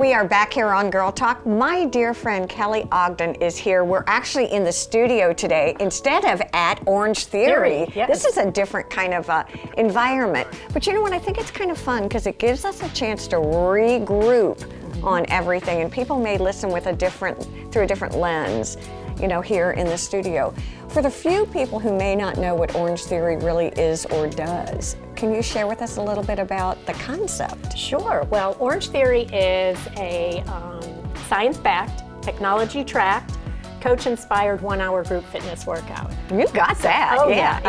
We are back here on Girl Talk. My dear friend Kelly Ogden is here. We're actually in the studio today instead of at Orangetheory. Yes. This is a different kind of environment. But you know what? I think it's kind of fun because it gives us a chance to regroup on everything, and people may listen with through a different lens, you know, here in the studio. For the few people who may not know what Orangetheory really is or does, can you share with us a little bit about the concept? Sure. Well, Orangetheory is a science-backed, technology-tracked, coach-inspired 1-hour group fitness workout. You got that. Oh yeah,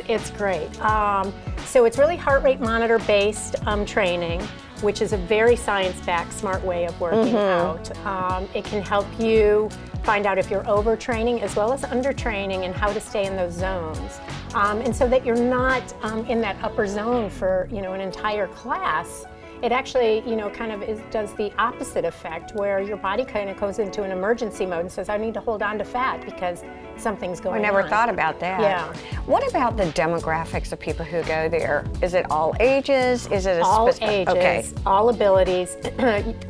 it's great. So it's really heart rate monitor based training, which is a very science-backed, smart way of working out. It can help you find out if you're overtraining as well as undertraining and how to stay in those zones. And so that you're not in that upper zone for, you know, an entire class. It actually, you know, kind of does the opposite effect where your body kind of goes into an emergency mode and says, I need to hold on to fat because something's going on. I never thought about that. Yeah. What about the demographics of people who go there? Is it all ages? Is it all ages, okay. all abilities.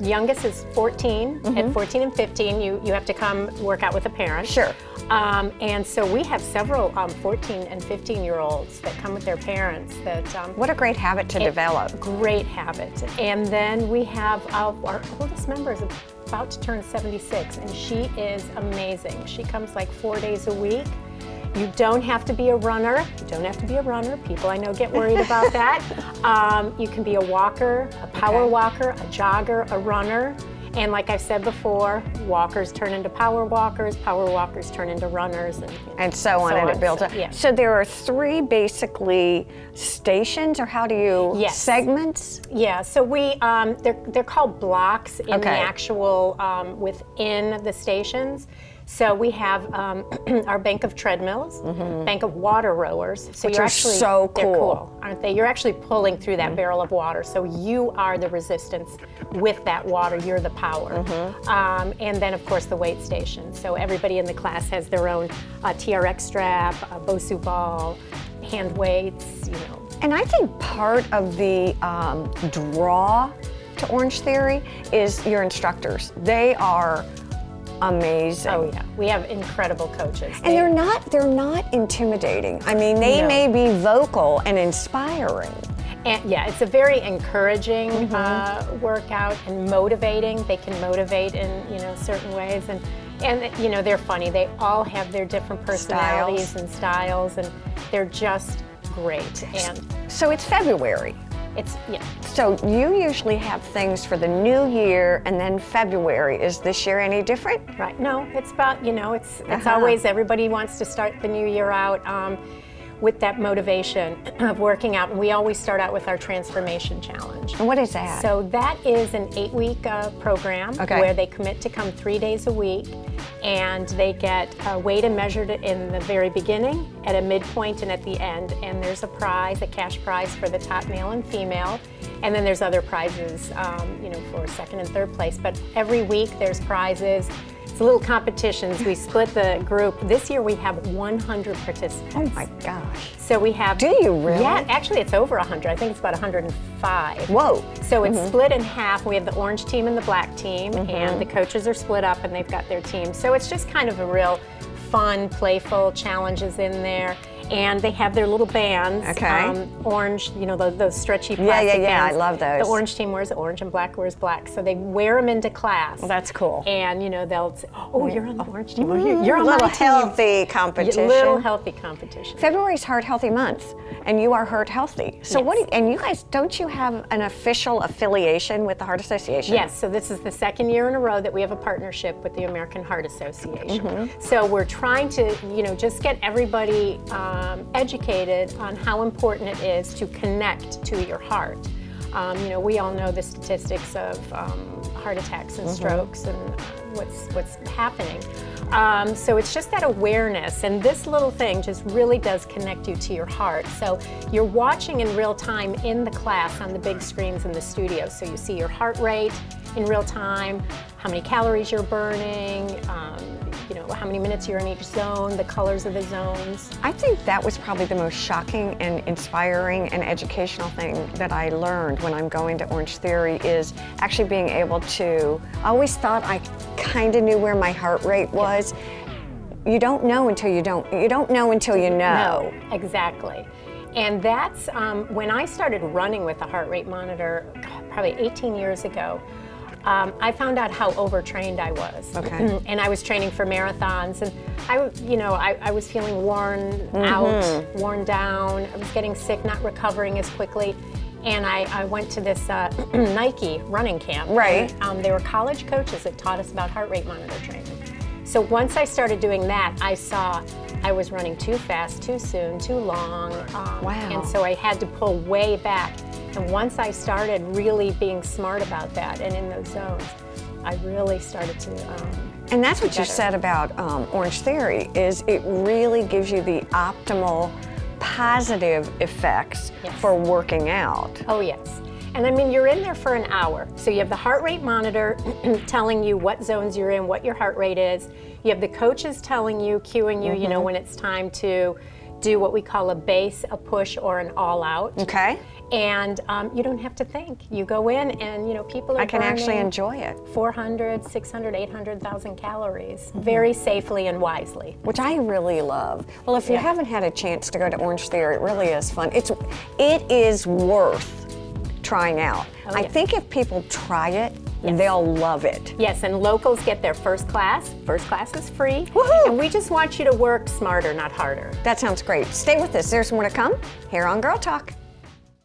Youngest is 14. At 14 and 15, you have to come work out with a parent. Sure. And so we have several 14 and 15-year-olds that come with their parents. What a great habit to develop. Great habit. And then we have our oldest member is about to turn 76, and she is amazing. She comes like 4 days a week. You don't have to be a runner. You don't have to be a runner. People I know get worried about that. You can be a walker, a power walker, a jogger, a runner. And like I said before, walkers turn into power walkers turn into runners, and so on, and it builds up. Yeah. So there are 3 basically stations, or how do you, segments? Yeah, so we, they're called blocks in the actual, within the stations. So we have our bank of treadmills, bank of water rowers. So Which you're are actually, so they're cool, aren't they? You're actually pulling through that barrel of water. So you are the resistance with that water. You're the power. And then, of course, the weight station. So everybody in the class has their own TRX strap, a Bosu ball, hand weights, you know. And I think part of the draw to Orangetheory is your instructors. They are amazing. Oh yeah, we have incredible coaches. And they're not intimidating. I mean, they may be vocal and inspiring. And yeah, it's a very encouraging workout and motivating. They can motivate in, you know, certain ways, and you know, they're funny. They all have their different personalities and styles, and they're just great. And so it's February. Yeah. So you usually have things for the new year and then February. Is this year any different? Right. No, it's about, you know, it's always, everybody wants to start the new year out with that motivation of working out. And we always start out with our transformation challenge. And what is that? So that is an 8-week program where they commit to come 3 days a week, and they get weighed and measured in the very beginning, at a midpoint, and at the end. And there's a prize, a cash prize for the top male and female. And then there's other prizes, you know, for second and third place. But every week there's prizes. It's little competitions. We split the group. This year we have 100 participants. Oh my gosh. So we have. Do you really? Yeah, actually it's over 100. I think it's about 105. Whoa. So it's split in half. We have the orange team and the black team, and the coaches are split up and they've got their teams. So it's just kind of a real fun, playful challenges in there. And they have their little bands, orange, you know, those stretchy plastic bands. I love those. The orange team wears orange and black wears black. So they wear them into class. Well, that's cool. And, you know, they'll say, oh, you're on the orange team. You're on my team. Healthy competition. Little healthy competition. February's Heart Healthy Month, and you are Heart Healthy. So and you guys, don't you have an official affiliation with the Heart Association? Yes, so this is the second year in a row that we have a partnership with the American Heart Association. So we're trying to, you know, just get everybody educated on how important it is to connect to your heart. You know, we all know the statistics of heart attacks and strokes and what's happening. So it's just that awareness, and this little thing just really does connect you to your heart. So you're watching in real time in the class on the big screens in the studio. So you see your heart rate in real time, how many calories you're burning, how many minutes you're in each zone, the colors of the zones. I think that was probably the most shocking and inspiring and educational thing that I learned when I'm going to Orangetheory is actually being able to, I always thought I kind of knew where my heart rate was. You don't know until you don't know until you know. No, exactly. And that's when I started running with a heart rate monitor, probably 18 years ago. I found out how overtrained I was. Okay. And I was training for marathons, and I was feeling worn out, worn down. I was getting sick, not recovering as quickly. And I went to this Nike running camp. Right. And, they were college coaches that taught us about heart rate monitor training. So once I started doing that, I saw I was running too fast, too soon, too long. Wow. And so I had to pull way back. And once I started really being smart about that and in those zones, I really started to And that's what you said about Orangetheory, is it really gives you the optimal positive effects for working out. Oh, yes. And I mean, you're in there for an hour. So you have the heart rate monitor telling you what zones you're in, what your heart rate is. You have the coaches telling you, cueing you, when it's time to do what we call a base, a push, or an all-out. Okay. And you don't have to think. You go in and, people are I can actually burning enjoy it. 400, 600, 800,000 calories very safely and wisely. Which I really love. Well, if you haven't had a chance to go to Orangetheory, it really is fun. It is worth trying out. I think if people try it, they'll love it. Yes, and locals get their first class. First class is free. Woohoo! And we just want you to work smarter, not harder. That sounds great. Stay with us. There's more to come here on Girl Talk.